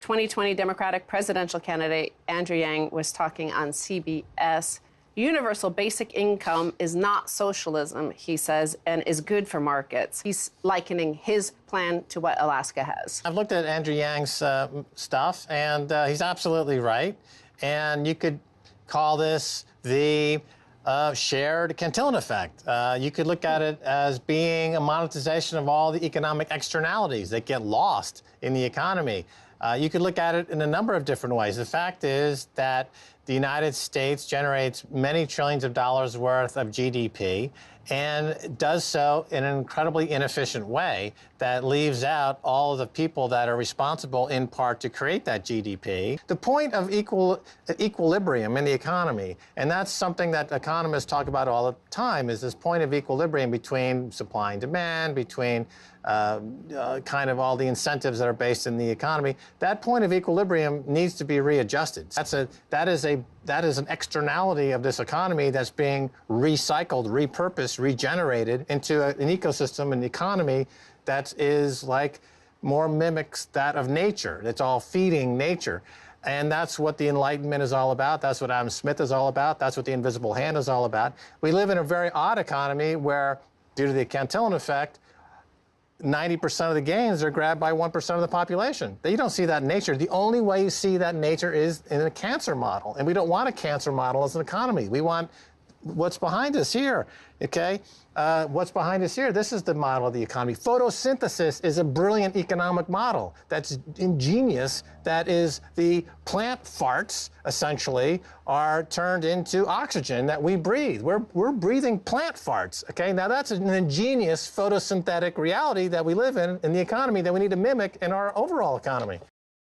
2020 Democratic presidential candidate Andrew Yang was talking on CBS. Universal basic income is not socialism, he says, and is good for markets. He's likening his plan to what Alaska has. I've looked at Andrew Yang's stuff, and he's absolutely right. And you could call this the shared Cantillon effect. You could look at it as being a monetization of all the economic externalities that get lost in the economy. You could look at it in a number of different ways. The fact is that the United States generates many trillions of dollars worth of GDP and does so in an incredibly inefficient way that leaves out all of the people that are responsible in part to create that GDP. The point of equilibrium in the economy, and that's something that economists talk about all the time, is this point of equilibrium between supply and demand, between kind of all the incentives that are based in the economy. That point of equilibrium needs to be readjusted. That is an externality of this economy that's being recycled, repurposed, regenerated into an ecosystem, an economy that is like more mimics that of nature. It's all feeding nature. And that's what the Enlightenment is all about. That's what Adam Smith is all about. That's what the invisible hand is all about. We live in a very odd economy where, due to the Cantillon effect, 90% of the gains are grabbed by 1% of the population. You don't see that in nature. The only way you see that in nature is in a cancer model. And we don't want a cancer model as an economy. We want what's behind us here, okay? What's behind us here, this is the model of the economy. Photosynthesis is a brilliant economic model that's ingenious, that is the plant farts, essentially, are turned into oxygen that we breathe. We're breathing plant farts, okay? Now that's an ingenious photosynthetic reality that we live in the economy that we need to mimic in our overall economy.